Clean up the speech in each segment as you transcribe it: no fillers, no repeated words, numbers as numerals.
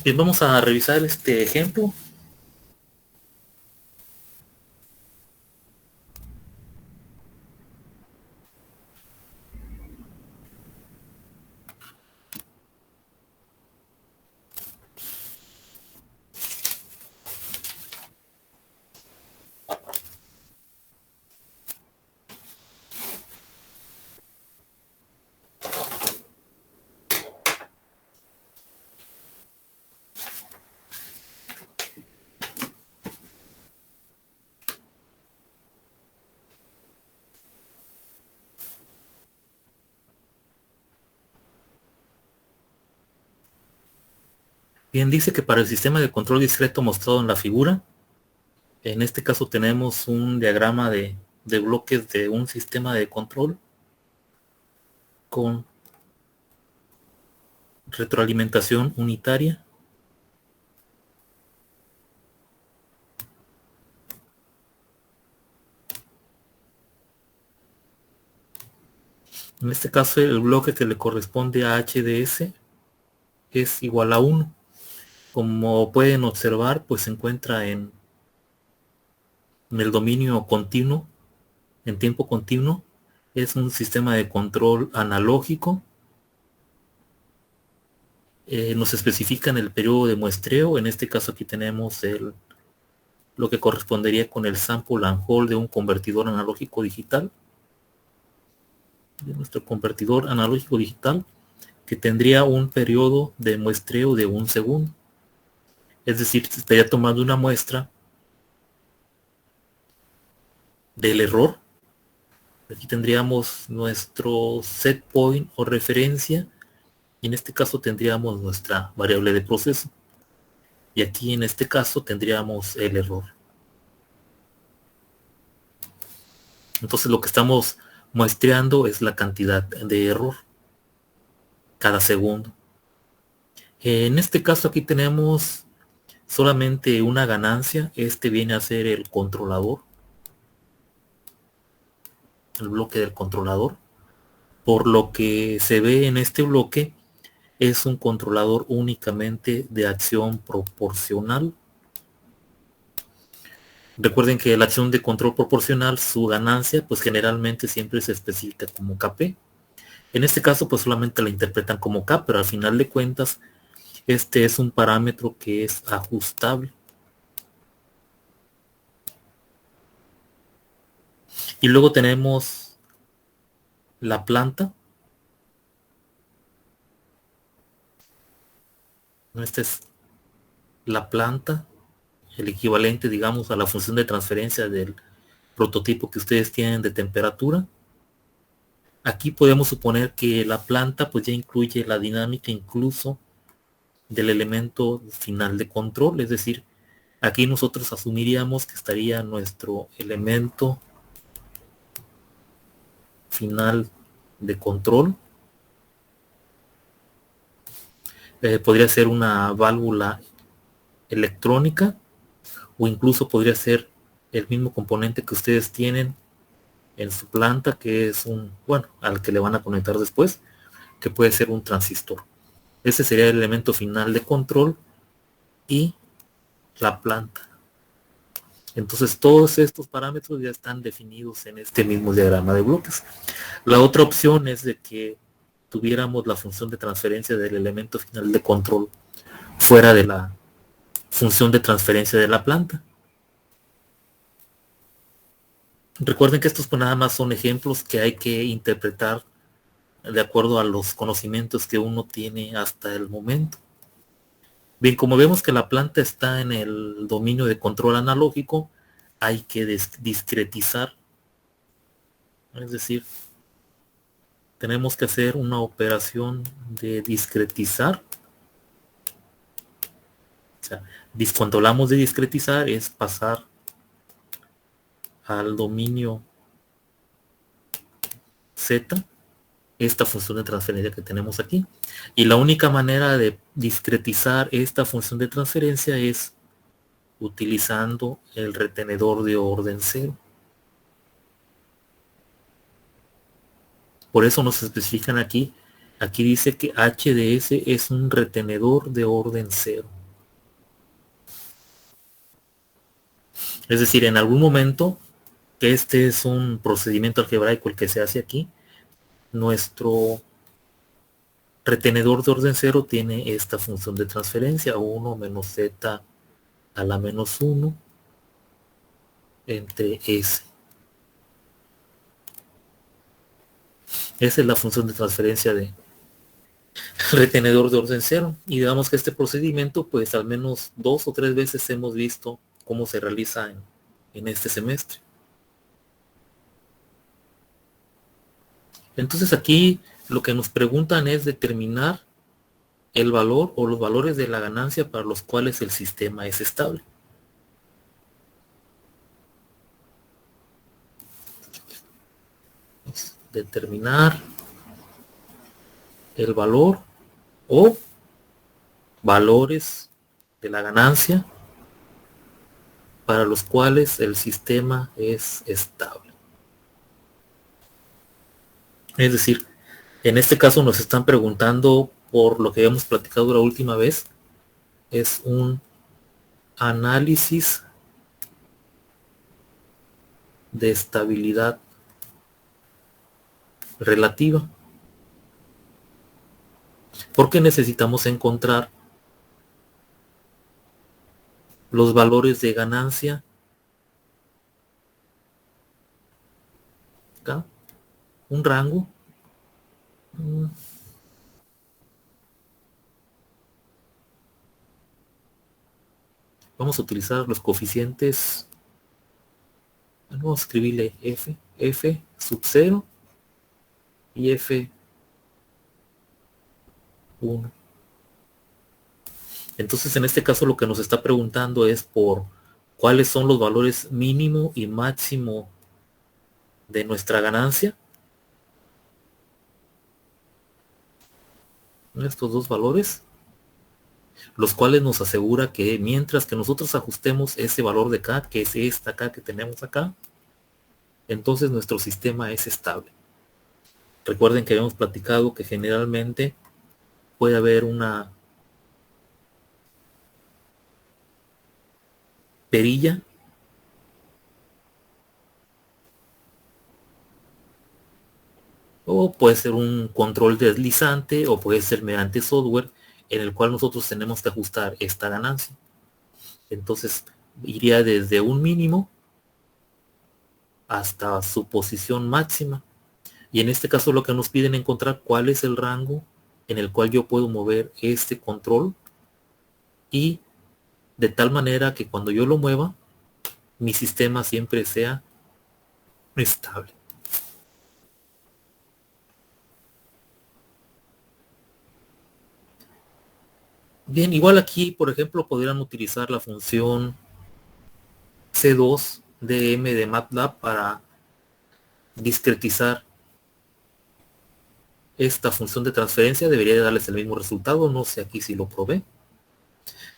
Bien, vamos a revisar este ejemplo. Bien, dice que para el sistema de control discreto mostrado en la figura, en este caso tenemos un diagrama de bloques de un sistema de control con retroalimentación unitaria. En este caso el bloque que le corresponde a HDS es igual a 1. Como pueden observar, pues se encuentra en el dominio continuo, en tiempo continuo. Es un sistema de control analógico. Nos especifican el periodo de muestreo. En este caso aquí tenemos lo que correspondería con el sample and hold de un convertidor analógico digital, de nuestro convertidor analógico digital, que tendría un periodo de muestreo de 1 segundo. Es decir, se estaría tomando una muestra del error. Aquí tendríamos nuestro set point o referencia, y en este caso tendríamos nuestra variable de proceso, y aquí en este caso tendríamos el error. Entonces lo que estamos muestreando es la cantidad de error cada segundo. En este caso aquí tenemos solamente una ganancia. Este viene a ser el controlador, el bloque del controlador. Por lo que se ve en este bloque, es un controlador únicamente de acción proporcional. Recuerden que la acción de control proporcional, su ganancia, pues generalmente siempre se especifica como KP. En este caso, pues solamente la interpretan como K, pero al final de cuentas, este es un parámetro que es ajustable. Y luego tenemos la planta. Esta es la planta, el equivalente, digamos, a la función de transferencia del prototipo que ustedes tienen de temperatura. Aquí podemos suponer que la planta pues ya incluye la dinámica incluso del elemento final de control, es decir, aquí nosotros asumiríamos que estaría nuestro elemento final de control. Podría ser una válvula electrónica, o incluso podría ser el mismo componente que ustedes tienen en su planta, que es al que le van a conectar después, que puede ser un transistor. Ese sería el elemento final de control y la planta. Entonces todos estos parámetros ya están definidos en este mismo diagrama de bloques. La otra opción es de que tuviéramos la función de transferencia del elemento final de control fuera de la función de transferencia de la planta. Recuerden que estos pues nada más son ejemplos que hay que interpretar de acuerdo a los conocimientos que uno tiene hasta el momento. Bien, como vemos que la planta está en el dominio de control analógico, hay que discretizar. Es decir, tenemos que hacer una operación de discretizar. O sea, cuando hablamos de discretizar es pasar al dominio Z esta función de transferencia que tenemos aquí. Y la única manera de discretizar esta función de transferencia es utilizando el retenedor de orden 0. Por eso nos especifican aquí dice que HDS es un retenedor de orden 0. Es decir, en algún momento, que este es un procedimiento algebraico el que se hace aquí, nuestro retenedor de orden cero tiene esta función de transferencia, 1 menos z a la menos 1 entre s. Esa es la función de transferencia de retenedor de orden cero. Y digamos que este procedimiento, pues al menos 2 o 3 veces hemos visto cómo se realiza en este semestre. Entonces aquí lo que nos preguntan es determinar el valor o los valores de la ganancia para los cuales el sistema es estable. Determinar el valor o valores de la ganancia para los cuales el sistema es estable. Es decir, en este caso nos están preguntando por lo que habíamos platicado la última vez, es un análisis de estabilidad relativa, porque necesitamos encontrar los valores de ganancia acá, un rango. Vamos a utilizar los coeficientes. Vamos a escribirle f sub 0 y f1. Entonces en este caso lo que nos está preguntando es por cuáles son los valores mínimo y máximo de nuestra ganancia. Estos dos valores, los cuales nos asegura que mientras que nosotros ajustemos ese valor de K, que es esta K que tenemos acá, entonces nuestro sistema es estable. Recuerden que habíamos platicado que generalmente puede haber una perilla o puede ser un control deslizante o puede ser mediante software en el cual nosotros tenemos que ajustar esta ganancia. Entonces iría desde un mínimo hasta su posición máxima. Y en este caso lo que nos piden encontrar cuál es el rango en el cual yo puedo mover este control y de tal manera que cuando yo lo mueva mi sistema siempre sea estable. Bien, igual aquí, por ejemplo, podrían utilizar la función C2DM de MATLAB para discretizar esta función de transferencia. Debería de darles el mismo resultado, no sé aquí si lo probé.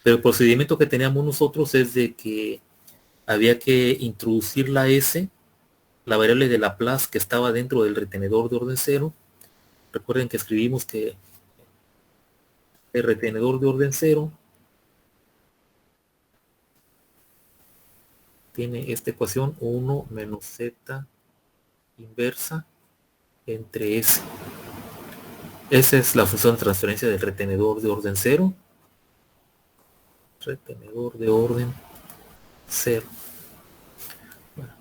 Pero el procedimiento que teníamos nosotros es de que había que introducir la S, la variable de Laplace que estaba dentro del retenedor de orden cero. Recuerden que escribimos que el retenedor de orden cero tiene esta ecuación 1 menos z inversa entre S. Esa es la función de transferencia del retenedor de orden cero. Retenedor de orden cero. Bueno,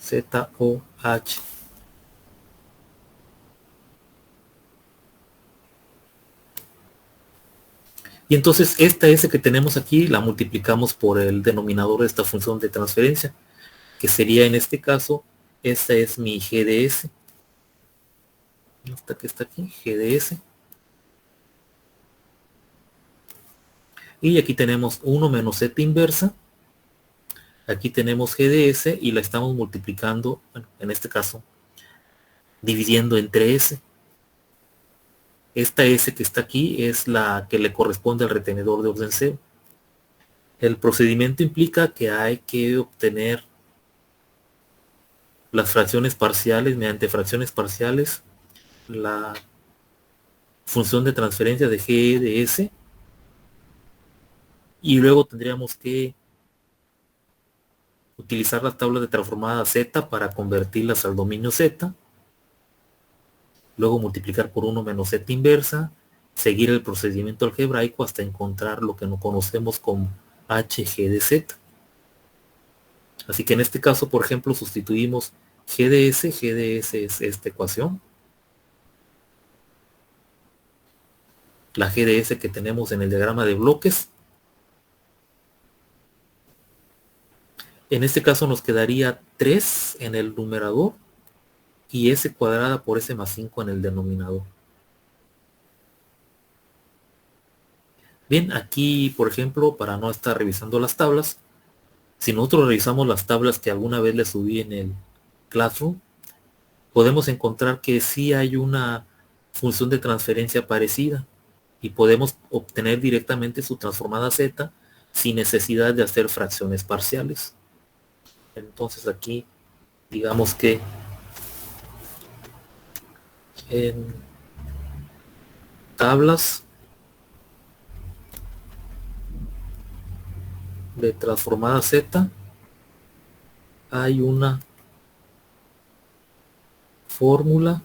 ZOH. Y entonces esta S que tenemos aquí la multiplicamos por el denominador de esta función de transferencia, que sería en este caso, esta es mi GDS. Esta que está aquí, GDS. Y aquí tenemos 1 menos Z inversa. Aquí tenemos GDS y la estamos multiplicando, bueno, en este caso, dividiendo entre S. Esta S que está aquí es la que le corresponde al retenedor de orden cero. El procedimiento implica que hay que obtener las fracciones parciales, mediante fracciones parciales, la función de transferencia de G de S, y luego tendríamos que utilizar las tablas de transformada Z para convertirlas al dominio Z, luego multiplicar por 1 menos Z inversa, seguir el procedimiento algebraico hasta encontrar lo que no conocemos como HG de Z. Así que en este caso, por ejemplo, sustituimos GDS es esta ecuación, la GDS que tenemos en el diagrama de bloques. En este caso nos quedaría 3 en el numerador y S cuadrada por S más 5 en el denominador. Bien, aquí, por ejemplo, para no estar revisando las tablas, si nosotros revisamos las tablas que alguna vez les subí en el Classroom, podemos encontrar que sí hay una función de transferencia parecida y podemos obtener directamente su transformada Z sin necesidad de hacer fracciones parciales. Entonces aquí, digamos que en tablas de transformada Z hay una fórmula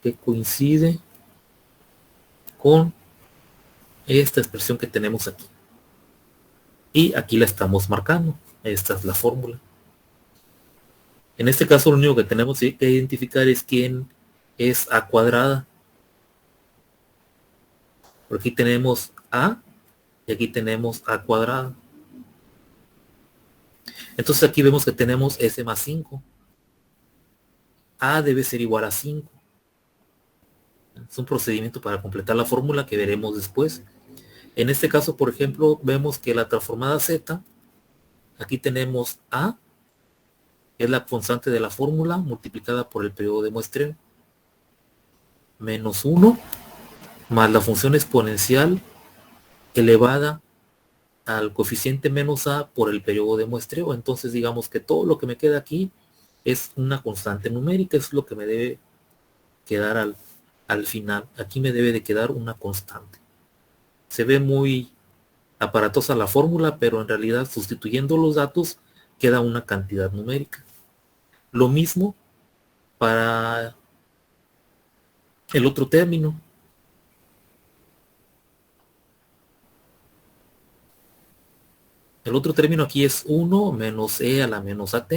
que coincide con esta expresión que tenemos aquí. Y aquí la estamos marcando. Esta es la fórmula. En este caso lo único que tenemos que identificar es quién es A cuadrada. Por aquí tenemos A y aquí tenemos A cuadrada. Entonces aquí vemos que tenemos S más 5. A debe ser igual a 5. Es un procedimiento para completar la fórmula que veremos después. En este caso, por ejemplo, vemos que la transformada Z, aquí tenemos A, que es la constante de la fórmula, multiplicada por el periodo de muestreo, menos 1, más la función exponencial elevada al coeficiente menos A por el periodo de muestreo. Entonces digamos que todo lo que me queda aquí es una constante numérica, es lo que me debe quedar al final. Aquí me debe de quedar una constante. Se ve muy aparatosa la fórmula, pero en realidad sustituyendo los datos queda una cantidad numérica. Lo mismo para el otro término. El otro término aquí es 1 menos E a la menos AT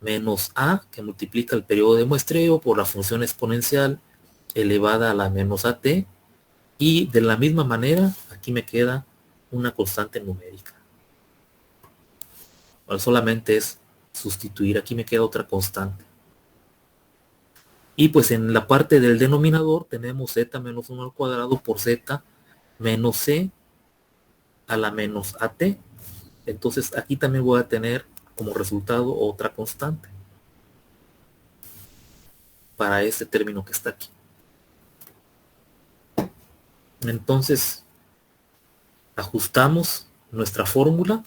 menos A, que multiplica el periodo de muestreo por la función exponencial elevada a la menos AT, y de la misma manera aquí me queda una constante numérica. Ahora solamente es sustituir, aquí me queda otra constante. Y pues en la parte del denominador tenemos Z menos 1 al cuadrado por Z menos C a la menos AT. Entonces aquí también voy a tener como resultado otra constante para este término que está aquí. Entonces ajustamos nuestra fórmula.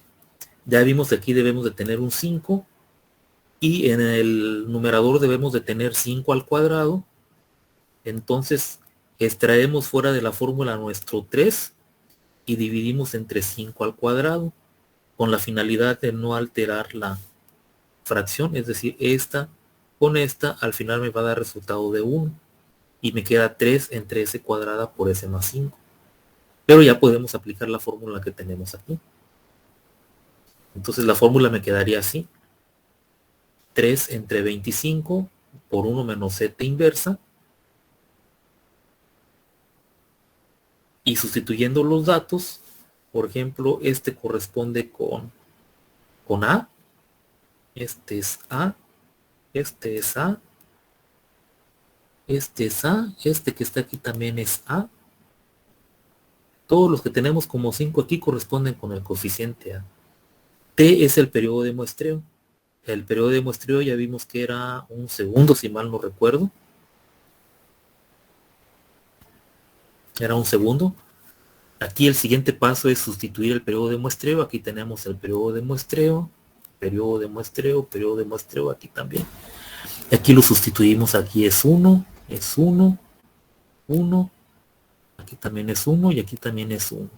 Ya vimos que aquí debemos de tener un 5 y en el numerador debemos de tener 5 al cuadrado. Entonces extraemos fuera de la fórmula nuestro 3 y dividimos entre 5 al cuadrado con la finalidad de no alterar la fracción, es decir, esta con esta al final me va a dar resultado de 1 y me queda 3 entre S cuadrada por S más 5. Pero ya podemos aplicar la fórmula que tenemos aquí. Entonces la fórmula me quedaría así: 3 entre 25 por 1 menos Z inversa. Y sustituyendo los datos, por ejemplo, este corresponde con A. Este es A. Este es A. Este es A. Este que está aquí también es A. Todos los que tenemos como 5 aquí corresponden con el coeficiente A. T es el periodo de muestreo. El periodo de muestreo ya vimos que era un segundo, si mal no recuerdo. Era un segundo. Aquí el siguiente paso es sustituir el periodo de muestreo. Aquí tenemos el periodo de muestreo, periodo de muestreo, periodo de muestreo, aquí también. Aquí lo sustituimos, aquí es 1, 1. Aquí también es 1 y aquí también es 1.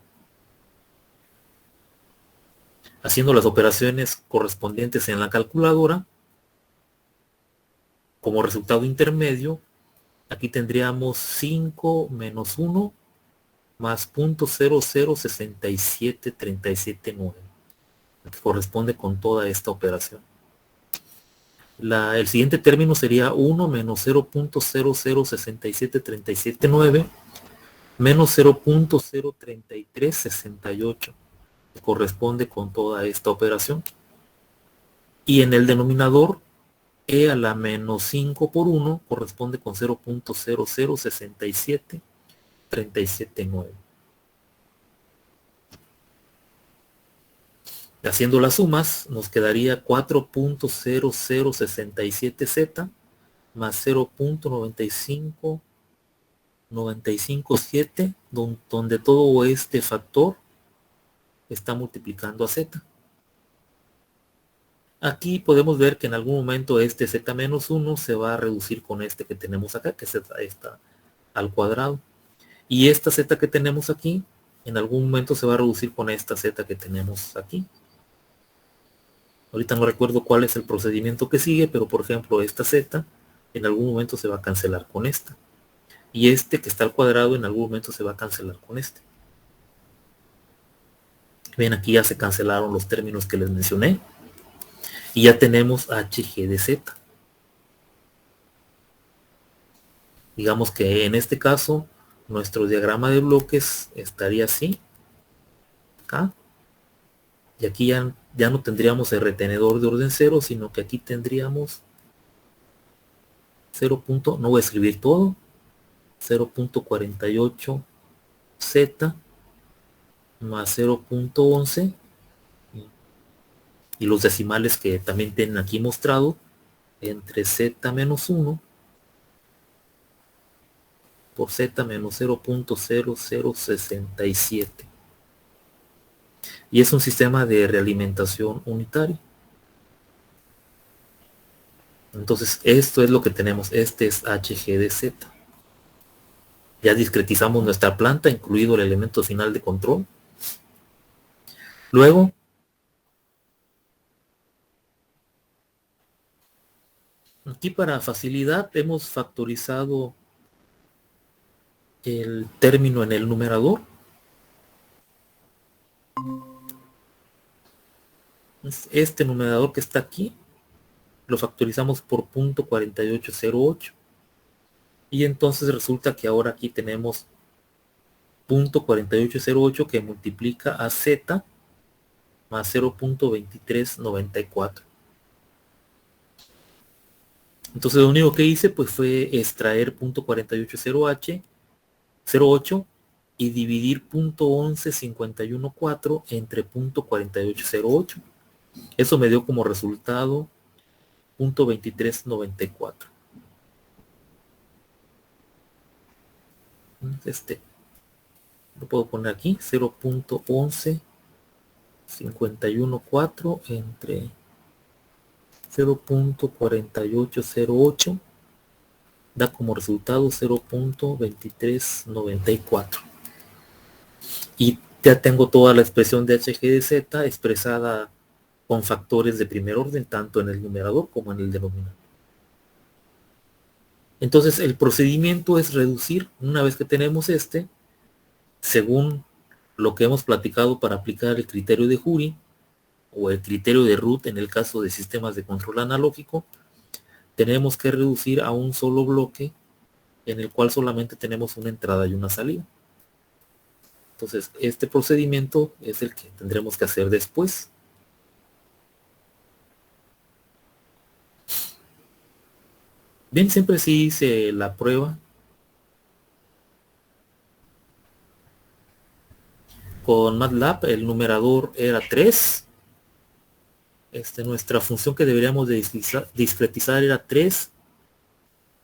Haciendo las operaciones correspondientes en la calculadora, como resultado intermedio, aquí tendríamos 5 menos 1 más 0.0067379, que corresponde con toda esta operación. El siguiente término sería 1 menos 0.0067379 menos 0.03368, que corresponde con toda esta operación. Y en el denominador, e a la menos 5 por 1 corresponde con 0.0067379. Haciendo las sumas, nos quedaría 4.0067z más 0.95957, donde todo este factor está multiplicando a z. Aquí podemos ver que en algún momento este z menos 1 se va a reducir con este que tenemos acá, que es z al cuadrado. Y esta z que tenemos aquí, en algún momento se va a reducir con esta z que tenemos aquí. Ahorita no recuerdo cuál es el procedimiento que sigue, pero por ejemplo esta z en algún momento se va a cancelar con esta. Y este que está al cuadrado en algún momento se va a cancelar con este. Ven, aquí ya se cancelaron los términos que les mencioné. Y ya tenemos hg de z. Digamos que en este caso nuestro diagrama de bloques estaría así. Acá. Y aquí ya no tendríamos el retenedor de orden 0, sino que aquí tendríamos 0. No voy a escribir todo. 0.48z más 0.11 y los decimales que también tienen aquí mostrado entre z menos 1 por z menos 0.0067. Y es un sistema de realimentación unitario. Entonces esto es lo que tenemos. Este es hg de z. Ya discretizamos nuestra planta, incluido el elemento final de control. Luego, aquí para facilidad hemos factorizado el término en el numerador. Este numerador que está aquí lo factorizamos por 0.4808 y entonces resulta que ahora aquí tenemos 0.4808 que multiplica a z más 0.2394. Entonces lo único que hice pues fue extraer 0.4808 y dividir 0.11514 entre 0.4808. Eso me dio como resultado 0.2394. Lo puedo poner aquí, 0.11514 entre 0.4808 da como resultado 0.2394. Y ya tengo toda la expresión de hg de z expresada con factores de primer orden, tanto en el numerador como en el denominador. Entonces el procedimiento es reducir, una vez que tenemos según lo que hemos platicado para aplicar el criterio de Jury o el criterio de Root en el caso de sistemas de control analógico, tenemos que reducir a un solo bloque en el cual solamente tenemos una entrada y una salida. Entonces este procedimiento es el que tendremos que hacer después. Bien, siempre sí hice la prueba con MATLAB. El numerador era 3. Nuestra función que deberíamos de discretizar era 3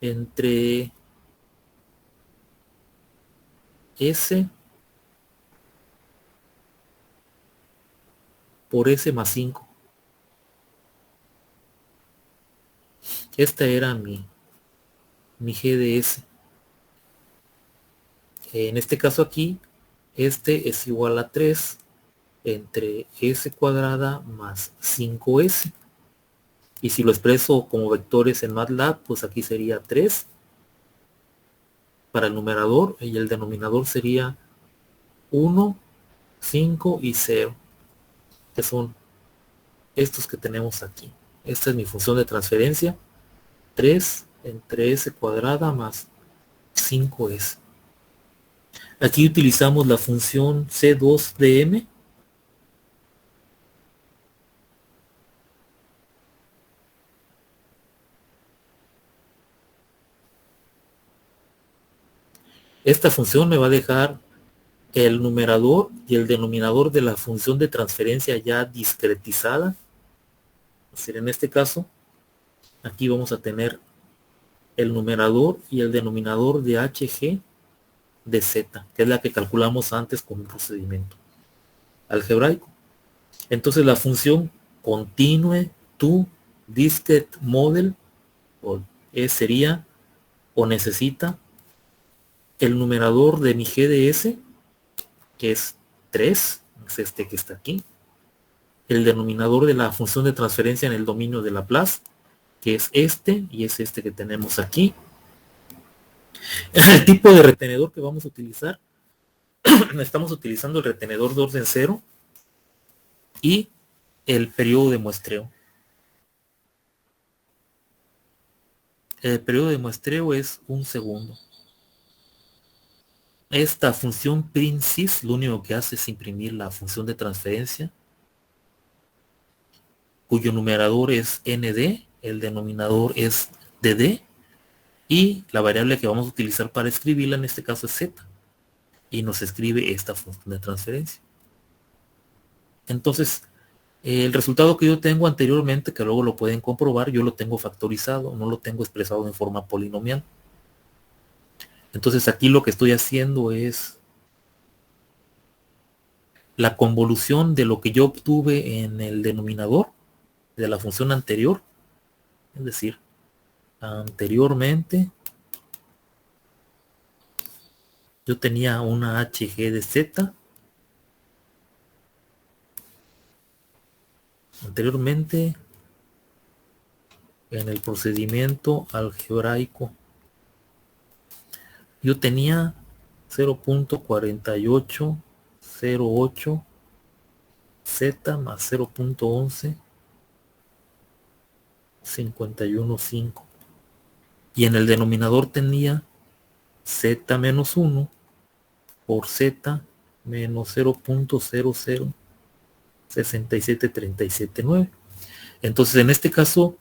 entre S por S más 5. Esta era mi GDS. En este caso aquí, es igual a 3 entre s cuadrada más 5s. Y si lo expreso como vectores en MATLAB, pues aquí sería 3 para el numerador y el denominador sería 1, 5 y 0, que son estos que tenemos aquí. Esta es mi función de transferencia, 3 entre s cuadrada más 5s. Aquí utilizamos la función C2dm. Esta función me va a dejar el numerador y el denominador de la función de transferencia ya discretizada. Es decir, en este caso, aquí vamos a tener el numerador y el denominador de hg de z, que es la que calculamos antes con un procedimiento algebraico. Entonces la función continue to discrete model sería o necesita el numerador de mi g de s, que es 3, es este que está aquí, el denominador de la función de transferencia en el dominio de Laplace, que es este, y es este que tenemos aquí. El tipo de retenedor que vamos a utilizar, estamos utilizando el retenedor de orden 0 y el periodo de muestreo. El periodo de muestreo es 1 segundo. Esta función print_sys lo único que hace es imprimir la función de transferencia, cuyo numerador es nd, el denominador es dd, y la variable que vamos a utilizar para escribirla en este caso es z, y nos escribe esta función de transferencia. Entonces, el resultado que yo tengo anteriormente, que luego lo pueden comprobar, yo lo tengo factorizado, no lo tengo expresado en forma polinomial. Entonces aquí lo que estoy haciendo es la convolución de lo que yo obtuve en el denominador de la función anterior, es decir, anteriormente yo tenía una hg de z, anteriormente en el procedimiento algebraico yo tenía 0.4808 z más 0.11 51.5, y en el denominador tenía z menos 1 por z menos 0.006737.9. Entonces en este caso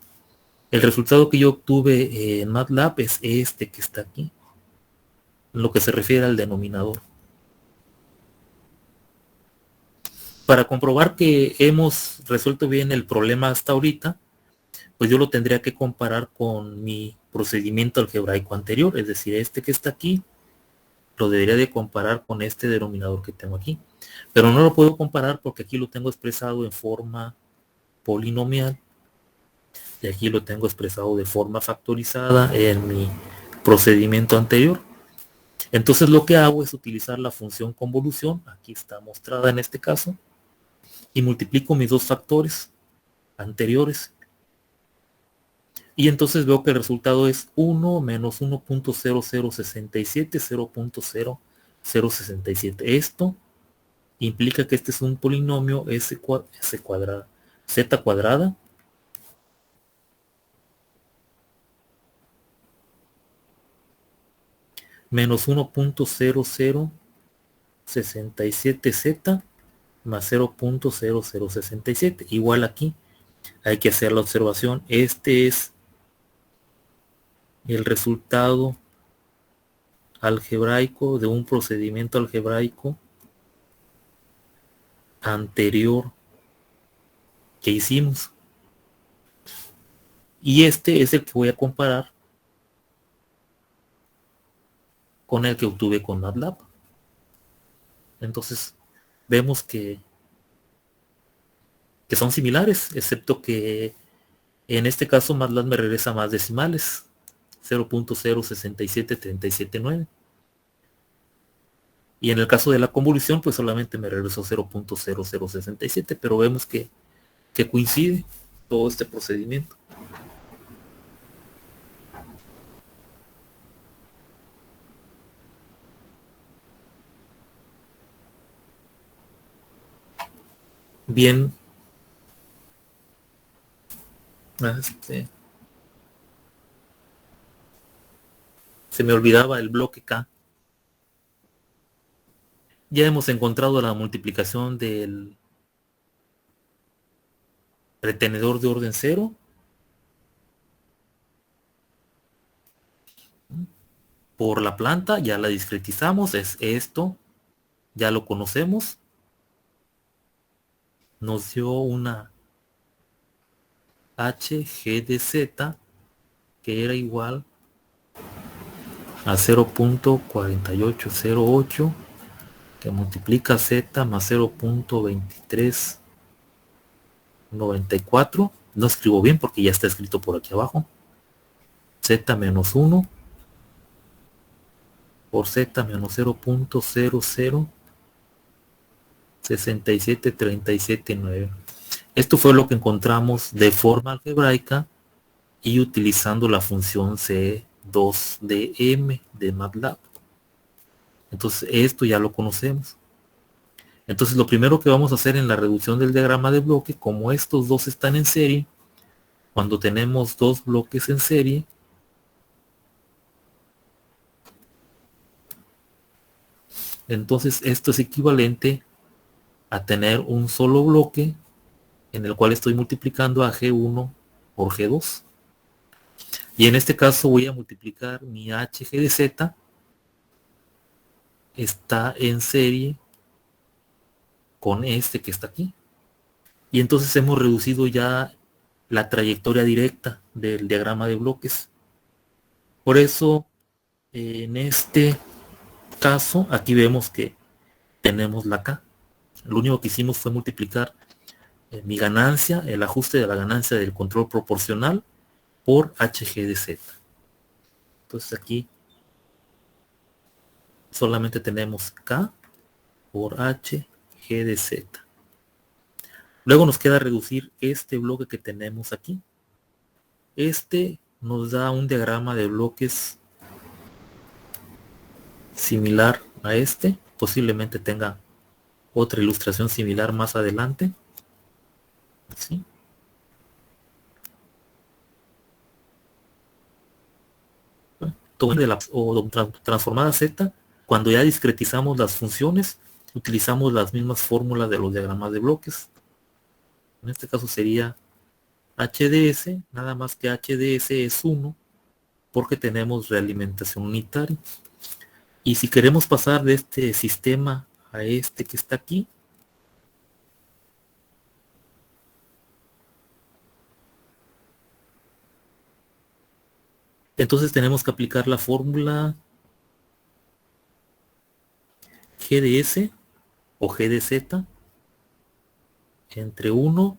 el resultado que yo obtuve en MATLAB es este que está aquí, en lo que se refiere al denominador. Para comprobar que hemos resuelto bien el problema hasta ahorita, pues yo lo tendría que comparar con mi procedimiento algebraico anterior, es decir, este que está aquí, lo debería de comparar con este denominador que tengo aquí. Pero no lo puedo comparar porque aquí lo tengo expresado en forma polinomial y aquí lo tengo expresado de forma factorizada en mi procedimiento anterior. Entonces lo que hago es utilizar la función convolución, aquí está mostrada en este caso, y multiplico mis dos factores anteriores. Y entonces veo que el resultado es 1 menos 1.0067, 0.0067. Esto implica que este es un polinomio z cuadrada menos 1.0067z más 0.0067. Igual aquí hay que hacer la observación. Este es el resultado algebraico de un procedimiento algebraico anterior que hicimos. Y este es el que voy a comparar con el que obtuve con MATLAB. Entonces vemos que son similares, excepto que en este caso MATLAB me regresa más decimales, 0.067379. Y en el caso de la convolución, pues solamente me regresó 0.0067, pero vemos que coincide todo este procedimiento. Bien, se me olvidaba el bloque K. Ya hemos encontrado la multiplicación del retenedor de orden 0 por la planta, ya la discretizamos, es esto, ya lo conocemos. Nos dio una HG de Z que era igual a 0.4808 que multiplica Z más 0.2394. No escribo bien porque ya está escrito por aquí abajo. Z menos 1 por Z menos 0.0067379. Esto fue lo que encontramos de forma algebraica y utilizando la función C2DM de MATLAB. Entonces esto ya lo conocemos. Entonces lo primero que vamos a hacer en la reducción del diagrama de bloque, como estos dos están en serie, cuando tenemos dos bloques en serie, entonces esto es equivalente a tener un solo bloque en el cual estoy multiplicando a G1 por G2. Y en este caso voy a multiplicar mi HG de Z, está en serie con este que está aquí. Y entonces hemos reducido ya la trayectoria directa del diagrama de bloques. Por eso, en este caso, aquí vemos que tenemos la K. Lo único que hicimos fue multiplicar mi ganancia, el ajuste de la ganancia del control proporcional por HG de Z. Entonces aquí solamente tenemos K por HG de Z. Luego nos queda reducir este bloque que tenemos aquí. Este nos da un diagrama de bloques similar a este. Posiblemente tenga otra ilustración similar más adelante. ¿Sí? De la transformada Z, cuando ya discretizamos las funciones, utilizamos las mismas fórmulas de los diagramas de bloques. En este caso sería HDS, nada más que HDS es 1, porque tenemos realimentación unitaria. Y si queremos pasar de este sistema a este que está aquí, entonces tenemos que aplicar la fórmula GDS o GDZ entre 1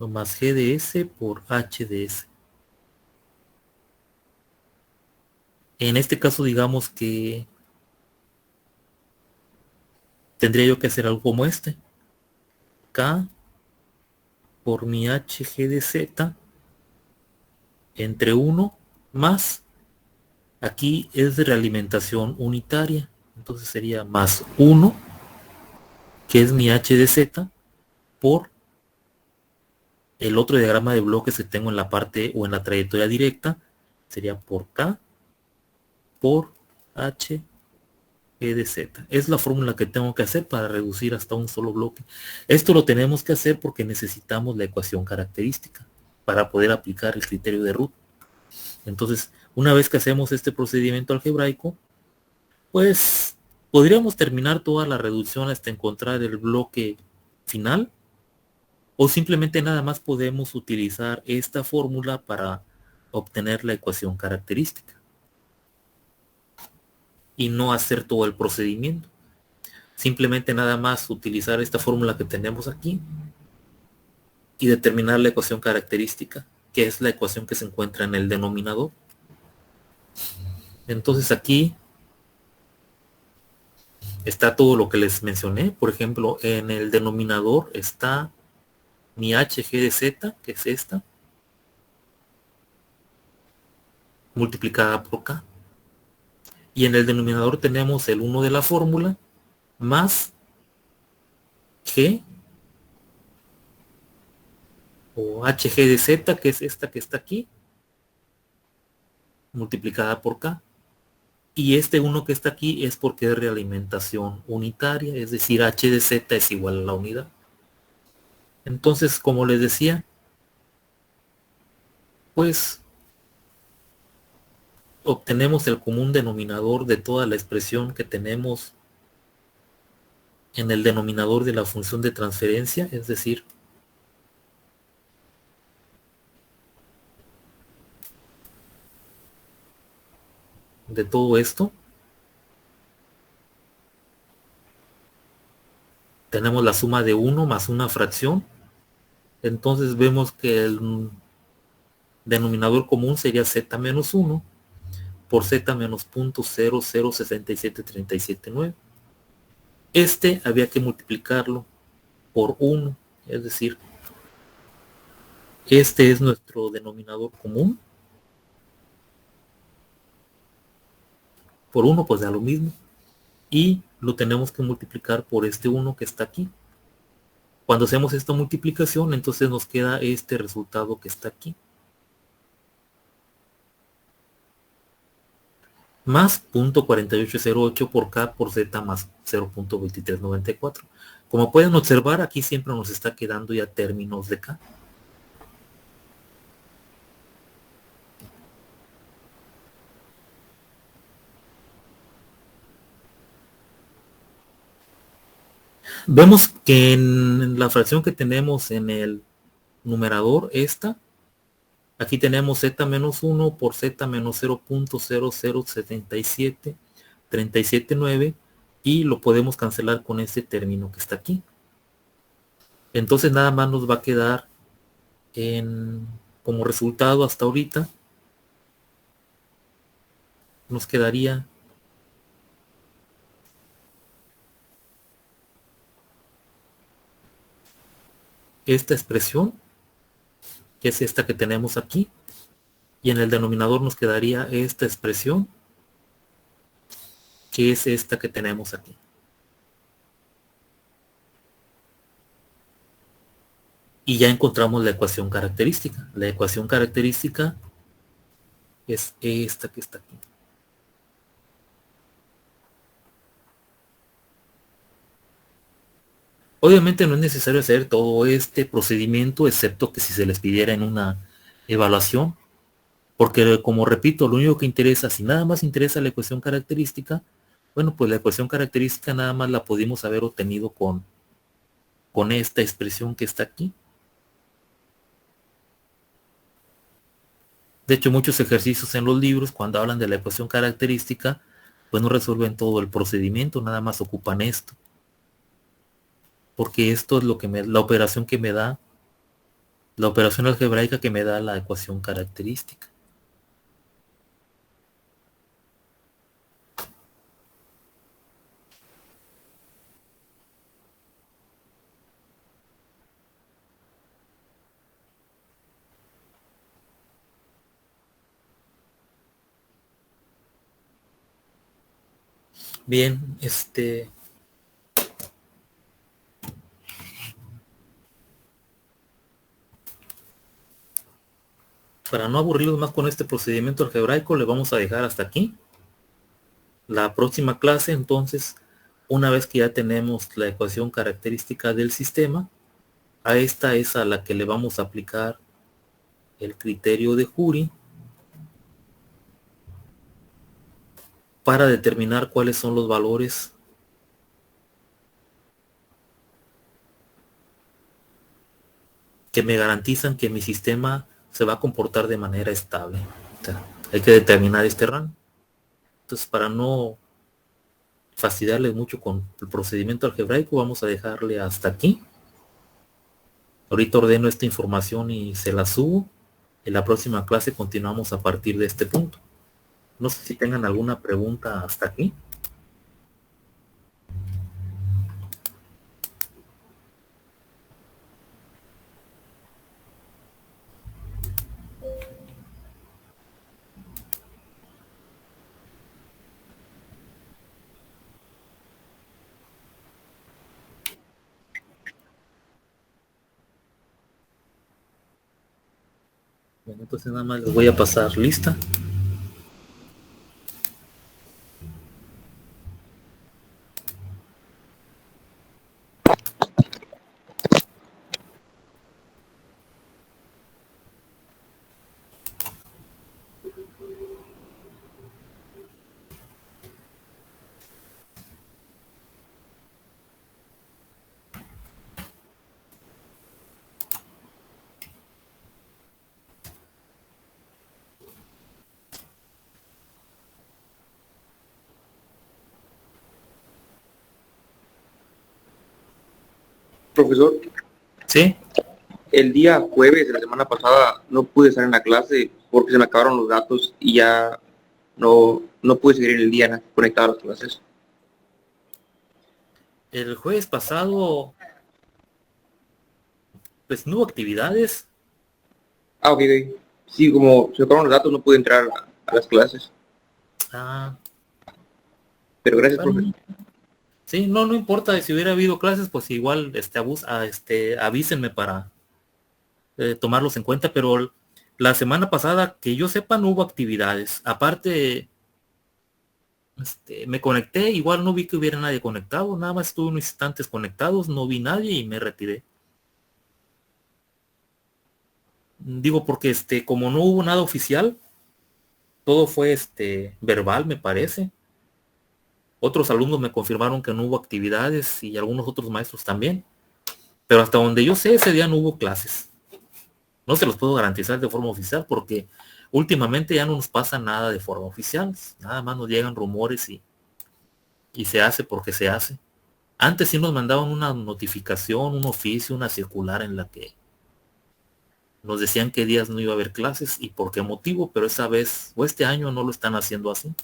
más GDS por HDS. En este caso, digamos que tendría yo que hacer algo como este. K por mi HG de Z entre 1 más, aquí es de realimentación unitaria, entonces sería más 1, que es mi H de Z, por el otro diagrama de bloques que tengo en la parte o en la trayectoria directa, sería por K por H de Z. Es la fórmula que tengo que hacer para reducir hasta un solo bloque. Esto lo tenemos que hacer porque necesitamos la ecuación característica para poder aplicar el criterio de Root. Entonces, una vez que hacemos este procedimiento algebraico, pues podríamos terminar toda la reducción hasta encontrar el bloque final, o simplemente nada más podemos utilizar esta fórmula para obtener la ecuación característica y no hacer todo el procedimiento. Simplemente nada más utilizar esta fórmula que tenemos aquí y determinar la ecuación característica, que es la ecuación que se encuentra en el denominador. Entonces aquí está todo lo que les mencioné. Por ejemplo, en el denominador está mi hg de z, que es esta, multiplicada por k. Y en el denominador tenemos el 1 de la fórmula más g o hg de z, que es esta que está aquí, multiplicada por k. Y este 1 que está aquí es porque es realimentación unitaria, es decir, h de z es igual a la unidad. Entonces, como les decía, pues obtenemos el común denominador de toda la expresión que tenemos en el denominador de la función de transferencia, es decir, de todo esto. Tenemos la suma de 1 más una fracción. Entonces vemos que el denominador común sería z menos 1 por z menos 0.0067379. Este había que multiplicarlo por 1, es decir, este es nuestro denominador común. Por 1 pues da lo mismo. Y lo tenemos que multiplicar por este 1 que está aquí. Cuando hacemos esta multiplicación, entonces nos queda este resultado que está aquí. Más 0.4808 por K por Z más 0.2394. Como pueden observar, aquí siempre nos está quedando ya términos de K. Vemos que en la fracción que tenemos en el numerador, esta, aquí tenemos z menos 1 por z menos 0.0077379 y lo podemos cancelar con este término que está aquí. Entonces nada más nos va a quedar como resultado hasta ahorita, nos quedaría esta expresión, que es esta que tenemos aquí, y en el denominador nos quedaría esta expresión, que es esta que tenemos aquí. Y ya encontramos la ecuación característica. La ecuación característica es esta que está aquí. Obviamente no es necesario hacer todo este procedimiento, excepto que si se les pidiera en una evaluación, porque como repito, lo único que interesa, si nada más interesa la ecuación característica, bueno, pues la ecuación característica nada más la pudimos haber obtenido con esta expresión que está aquí. De hecho, muchos ejercicios en los libros, cuando hablan de la ecuación característica, pues no resuelven todo el procedimiento, nada más ocupan esto. Porque esto es lo que la operación que me da, la operación algebraica que me da la ecuación característica. Bien, para no aburrirlos más con este procedimiento algebraico, le vamos a dejar hasta aquí. La próxima clase, entonces, una vez que ya tenemos la ecuación característica del sistema, a esta es a la que le vamos a aplicar el criterio de Jury para determinar cuáles son los valores que me garantizan que mi sistema se va a comportar de manera estable. O sea, hay que determinar este rango. Entonces, para no fastidiarles mucho con el procedimiento algebraico, vamos a dejarle hasta aquí. Ahorita ordeno esta información y se la subo. En la próxima clase continuamos a partir de este punto. No sé si tengan alguna pregunta hasta aquí. Bueno, entonces nada más les voy a pasar lista. Profesor, ¿Sí? el día jueves de la semana pasada no pude estar en la clase porque se me acabaron los datos y ya no pude seguir en el día conectado a las clases. El jueves pasado, pues no hubo actividades. Ah, ok, ok. Sí, como se me acabaron los datos no pude entrar a las clases. Ah, Pero gracias, bueno, profesor. sí, no, no importa. Si hubiera habido clases, pues igual, avísenme para tomarlos en cuenta. Pero la semana pasada, que yo sepa, no hubo actividades. Aparte, me conecté, igual no vi que hubiera nadie conectado. Nada más estuve unos instantes conectados, no vi nadie y me retiré. Digo porque como no hubo nada oficial, todo fue verbal, me parece. Otros alumnos me confirmaron que no hubo actividades y algunos otros maestros también. Pero hasta donde yo sé, ese día no hubo clases. No se los puedo garantizar de forma oficial porque últimamente ya no nos pasa nada de forma oficial. Nada más nos llegan rumores y se hace porque se hace. Antes sí nos mandaban una notificación, un oficio, una circular en la que nos decían qué días no iba a haber clases y por qué motivo, pero esa vez o este año no lo están haciendo así.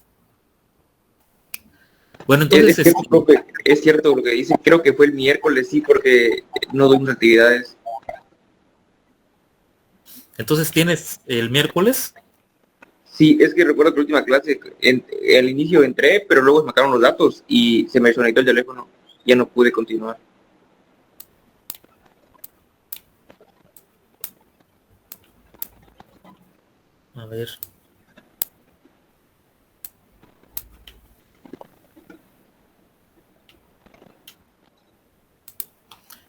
Bueno, Es entonces, cierto, profe, es cierto lo que dice. Creo que fue el miércoles, sí, porque no tuvimos actividades. entonces tienes el miércoles. Sí, es que recuerdo que la última clase, al inicio entré, pero luego se me acabaron los datos y se me desconectó el teléfono. Ya no pude continuar. A ver.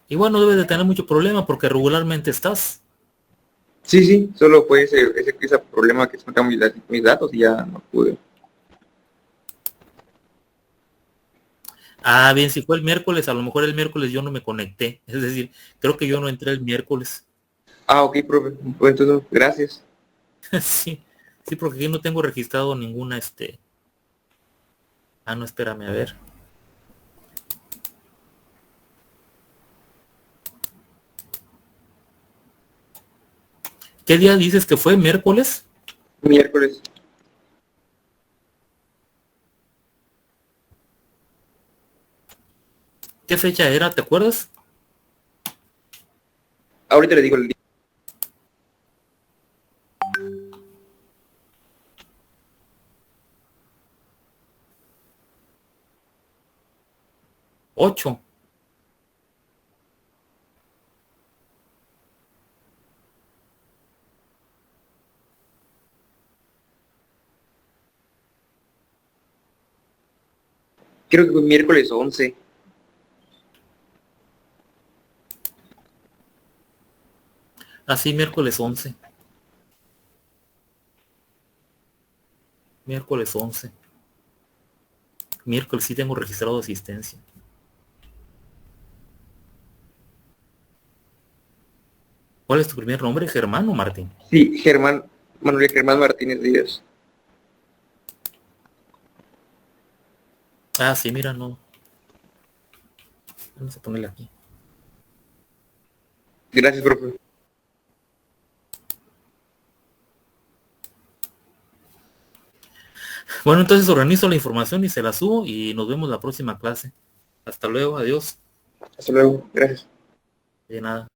Igual no debes de tener mucho problema porque regularmente estás. Sí, sí, solo fue ese problema que se me acabaron mis datos y ya no pude. Ah, bien, si fue el miércoles, a lo mejor el miércoles yo no me conecté. Es decir, creo que yo no entré el miércoles. Ah, ok, profe. Pues entonces, gracias. Sí, sí, porque aquí no tengo registrado ninguna, Ah, no, espérame, a ver. ¿Qué día dices que fue? ¿Miércoles? Miércoles. ¿Qué fecha era? ¿Te acuerdas? Ahorita le digo el día. 8. Creo que fue miércoles 11. Así, miércoles 11. Miércoles 11. Miércoles sí tengo registrado asistencia. ¿Cuál es tu primer nombre? ¿Germán o Martín? Sí, Manuel Germán Martínez Díaz. Ah, sí, mira, no. Vamos a ponerle aquí. Gracias, profe. Bueno, entonces organizo la información y se la subo y nos vemos la próxima clase. Hasta luego, adiós. Hasta luego. Gracias. De nada.